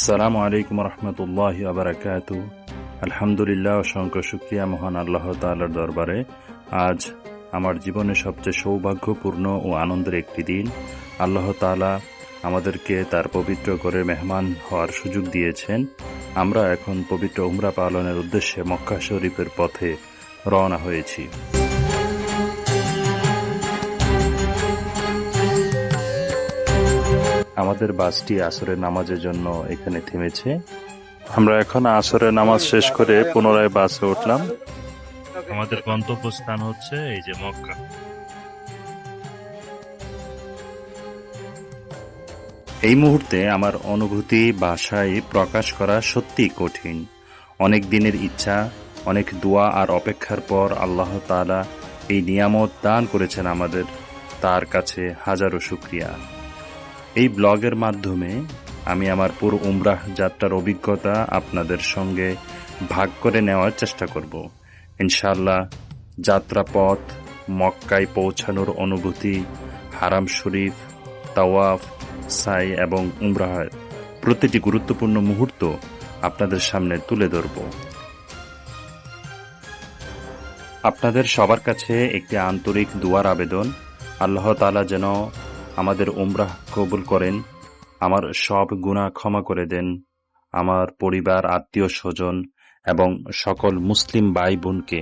আসসালামু আলাইকুম রহমতুল্লাহি ওয়া বারাকাতুহু। আলহামদুলিল্লাহ, অসংখ্য শুকরিয়া মহান আল্লাহ তাআলার দরবারে। আজ আমার জীবনের সবচেয়ে সৌভাগ্যপূর্ণ ও আনন্দের একটি দিন। আল্লাহ তাআলা আমাদেরকে তার পবিত্র ঘরে মেহমান হওয়ার সুযোগ দিয়েছেন। আমরা এখন পবিত্র উমরা পালনের উদ্দেশ্যে মক্কা শরীফের পথে রওনা হয়েছি। আমাদের বাসটি আসরের নামাজের জন্য এখানে থেমেছে। আমরা এখন আসরের নামাজ শেষ করে পুনরায় বাসে উঠলাম। আমাদের গন্তব্যস্থান হচ্ছে এই যে মক্কা। এই মুহূর্তে আমার অনুভূতি ভাষায় প্রকাশ করা সত্যি কঠিন। অনেক দিনের ইচ্ছা, অনেক দোয়া আর অপেক্ষার পর আল্লাহ তাআলা এই নিয়ামত দান করেছেন আমাদের। তার কাছে হাজারো শুকরিয়া। এই ব্লগের মাধ্যমে আমি আমার পুরো উমরাহ যাত্রার অভিজ্ঞতা আপনাদের সঙ্গে ভাগ করে নেওয়ার চেষ্টা করব। ইনশাআল্লাহ যাত্রাপথ, মক্কায় পৌঁছানোর অনুভূতি, হারাম শরীফ, তাওয়াফ, সাই এবং উমরাহের প্রতিটি গুরুত্বপূর্ণ মুহূর্ত আপনাদের সামনে তুলে ধরব। আপনাদের সবার কাছে একটি আন্তরিক দুয়ার আবেদন, আল্লাহ তাআলা যেন আমাদের উমরাহ কবুল করেন, আমার সব গুনাহ ক্ষমা করে দেন, আমার পরিবার, আত্মীয় স্বজন এবং সকল মুসলিম ভাই বোনকে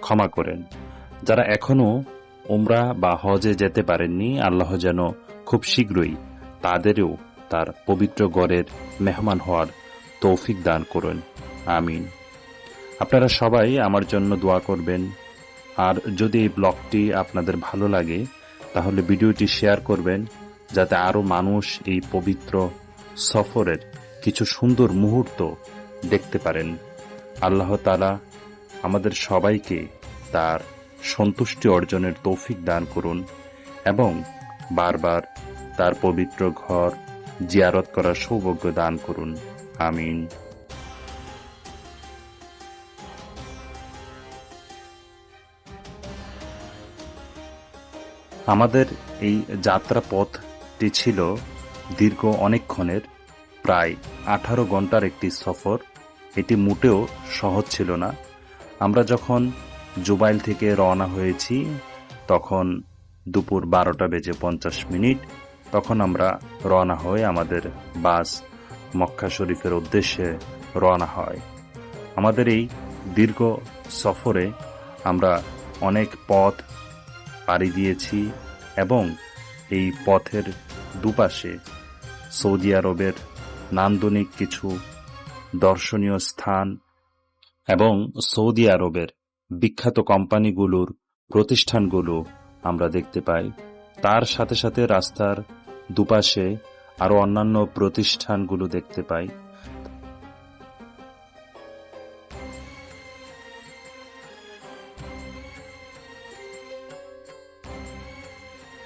ক্ষমা করেন। যারা এখনো উমরা বা হজে যেতে পারেননি, আল্লাহ যেন খুব শীঘ্রই তাদেরও তার পবিত্র ঘরের মেহমান হওয়ার তৌফিক দান করুন। আমিন। আপনারা সবাই আমার জন্য দোয়া করবেন। আর যদি এই ব্লগটি আপনাদের ভালো লাগে তাহলে ভিডিওটি শেয়ার করবেন, যাতে আরও মানুষ এই পবিত্র সফরের কিছু সুন্দর মুহূর্ত দেখতে পারেন। আল্লাহ তাআলা আমাদের সবাইকে তার সন্তুষ্টি অর্জনের তৌফিক দান করুন এবং বারবার তার পবিত্র ঘর জিয়ারত করার সৌভাগ্য দান করুন। আমিন। আমাদের এই যাত্রা পথটি ছিল দীর্ঘ অনেকক্ষণের, প্রায় 18 ঘন্টার একটি সফর। এটি মোটেও সহজ ছিল না। আমরা যখন জুবাইল থেকে রওনা হয়েছি তখন দুপুর 12:50। তখন আমরা রওনা হয়ে আমাদের বাস মক্কা শরীফের উদ্দেশ্যে রওনা হয়। আমাদের এই দীর্ঘ সফরে আমরা অনেক পথ পাড়ি দিয়েছি এবং এই পথের দুপাশে সৌদি আরবের নান্দনিক কিছু দর্শনীয় স্থান এবং সৌদি আরবের বিখ্যাত কোম্পানিগুলোর প্রতিষ্ঠানগুলো আমরা দেখতে পাই। তার সাথে সাথে রাস্তার দুপাশে আরো অন্যান্য প্রতিষ্ঠানগুলো দেখতে পাই।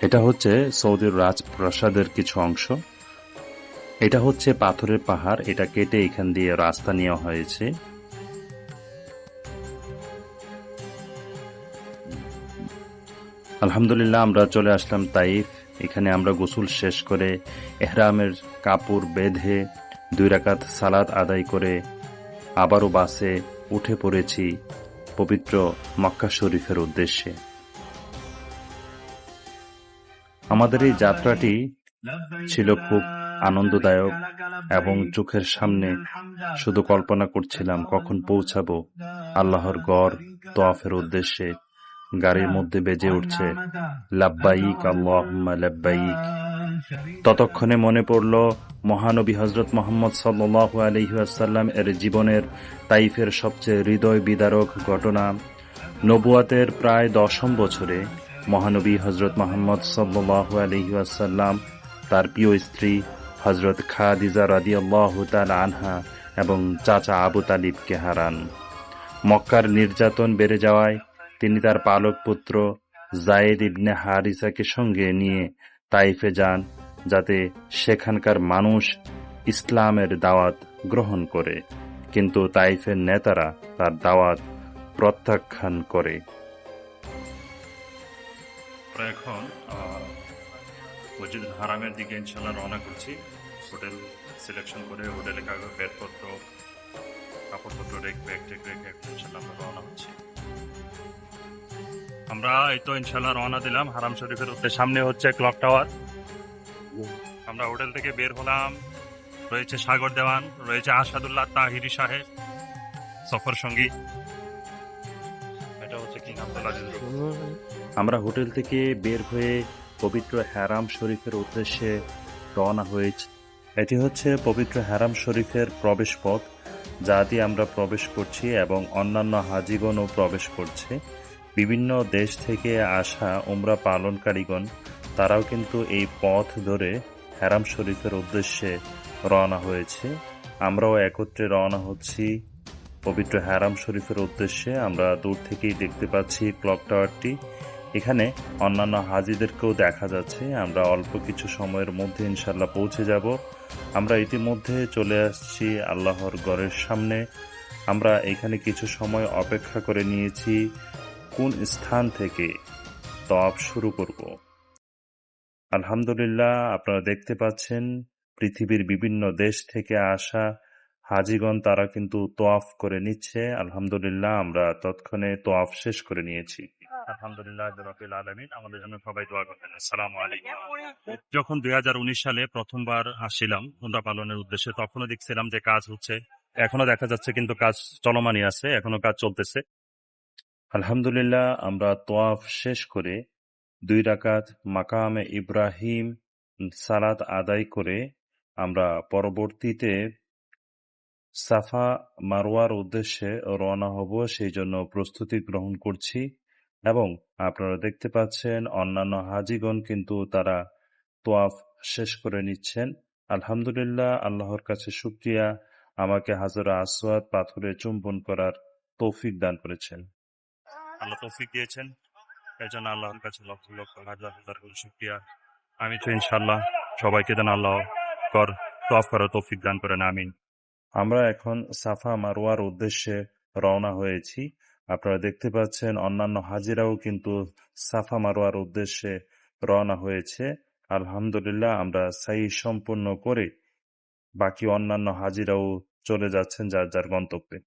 এটা হচ্ছে সৌদির রাজপ্রাসাদের কিছু অংশ। এটা হচ্ছে পাথরের পাহাড়, এটা কেটে এখান দিয়ে রাস্তা নেওয়া হয়েছে। আলহামদুলিল্লাহ, আমরা চলে আসলাম তাইফ। এখানে আমরা গোসল শেষ করে এহরামের কাপড় বেঁধে 2 রাকাত সালাত আদায় করে আবারও বাসে উঠে পড়েছি পবিত্র মক্কা শরীফের উদ্দেশ্যে। আমাদের এই যাত্রাটি ছিল খুব আনন্দদায়ক এবং চোখের সামনে শুধু কল্পনা করছিলাম কখন পৌঁছাবো আল্লাহর ঘর তওয়াফের উদ্দেশ্যে। গাড়ির মধ্যে বেজে উঠছে লাব্বাইক আল্লাহুম্মা লাব্বাইক। ততক্ষণে মনে পড়ল মহানবী হযরত মুহাম্মদ সাল্লাল্লাহু আলাইহি ওয়াসাল্লাম এর জীবনের তাইফের সবচেয়ে হৃদয় বিদারক ঘটনা। নবুয়াতের প্রায় 10ম বছরে মহানবী হযরত মুহাম্মদ সাল্লাল্লাহু আলাইহি ওয়াসাল্লাম তার প্রিয় স্ত্রী হযরত খাদিজা রাদিয়াল্লাহু তাআলা আনহা এবং চাচা আবু তালিবকে হারান। মক্কার নির্যাতন বেড়ে যাওয়ায় তিনি তার পালক পুত্র যায়েদ ইবনে হারিসাকে সঙ্গে নিয়ে তাইফে যান, যাতে সেখানকার মানুষ ইসলামের দাওয়াত গ্রহণ করে। কিন্তু তাইফের নেতারা তার দাওয়াত প্রত্যাখ্যান করে। এখন মসজিদ হারামের দিকে ইনশাআল্লাহ রওনা করছি। হোটেল সিলেকশন করে হোটেলে কাগজ ব্যাগপত্র কাপড়পত্র ব্যাগ টেক রেখে এখন ইনশাল্লাহ আমরা রওনা হচ্ছি। আমরা এই তো ইনশাল্লাহ রওনা দিলাম হারাম শরীফের উদ্দেশ্যে। সামনে হচ্ছে ক্লক টাওয়ার। আমরা হোটেল থেকে বের হলাম। রয়েছে সাগর দেওয়ান, রয়েছে আসাদুল্লাহ তাহিরি সাহেব সফর সঙ্গী। এটা হচ্ছে কিং আব্দুল আজিজ রোড। আমরা হোটেল থেকে বের হয়ে পবিত্র হারাম শরীফের উদ্দেশ্যে রওনা হয়েছি। এটি হচ্ছে পবিত্র হারাম শরীফের প্রবেশ পথ, যা দিয়ে আমরা প্রবেশ করছি এবং অন্যান্য হাজিগণও প্রবেশ করছে। বিভিন্ন দেশ থেকে আসা উমরা পালনকারীগণ তারাও কিন্তু এই পথ ধরে হারাম শরীফের উদ্দেশ্যে রওনা হয়েছে। আমরাও একত্রে রওনা হচ্ছি পবিত্র হারাম শরীফের উদ্দেশ্যে। আমরা দূর থেকেই দেখতে পাচ্ছি ক্লক টাওয়ারটি। এখানে অন্যান্য হাজিদেরকেও দেখা যাচ্ছে। আমরা অল্প কিছু সময়ের মধ্যে ইনশাল্লাহ পৌঁছে যাব। আমরা ইতিমধ্যে চলে আসছি আল্লাহর ঘরের সামনে। আমরা এখানে কিছু সময় অপেক্ষা করে নিয়েছি কোন স্থান থেকে তওয়াফ শুরু করব। আলহামদুলিল্লাহ, আপনারা দেখতে পাচ্ছেন পৃথিবীর বিভিন্ন দেশ থেকে আসা হাজিগণ তারা কিন্তু তোয়াফ করে নিচ্ছে। আলহামদুলিল্লাহ, আমরা তৎক্ষণে তোয়াফ শেষ করে নিয়েছি। আলহামদুলিল্লাহ রাব্বিল আলামিন, আমাদের জন্য সবাই দোয়া করবেন। আসসালামু আলাইকুম। যখন 2019 সালে প্রথমবার আসছিলাম উমরা পালনের উদ্দেশ্যে, তখনও দেখছিলাম যে কাজ হচ্ছে, এখনো দেখা যাচ্ছে, কিন্তু কাজ চলমানই আছে, এখনো কাজ চলতেছে। আলহামদুলিল্লাহ, আমরা তোয়াফ শেষ করে 2 রাকাত মাকামে ইব্রাহিম সালাত আদায় করে আমরা পরবর্তীতে সাফা মারওয়ার উদ্দেশ্যে রওনা হব, সেই জন্য প্রস্তুতি গ্রহণ করছি। এবং আপনারা দেখতে পাচ্ছেন অন্যান্য হাজিগণ কিন্তু তারা তোয়াফ শেষ করে নিচ্ছেন। আলহামদুলিল্লাহ, আল্লাহর কাছে শুকরিয়া, আমাকে হাজরা আসওয়াদ পাথরে চুম্বন করার তৌফিক দান করেছেন। আল্লাহ তৌফিক দিয়েছেন, এর জন্য আল্লাহর কাছে লক্ষ লক্ষ হাজার হাজার করে শুকরিয়া। আমি তো ইনশাল্লাহ সবাইকে যেন আল্লাহ তোয়াফ করার তৌফিক দান করেন, আমিন। আমরা এখন সাফা মারওয়ার উদ্দেশ্যে রওনা হয়েছি। আপনারা দেখতে পাচ্ছেন অন্যান্য হাজিরাও কিন্তু সাফা মারওয়ার উদ্দেশ্যে রওনা হয়েছে। আলহামদুলিল্লাহ, আমরা সাই সম্পূর্ণ করে বাকি অন্যান্য হাজিরাও চলে যাচ্ছেন যার যার গন্তব্যে।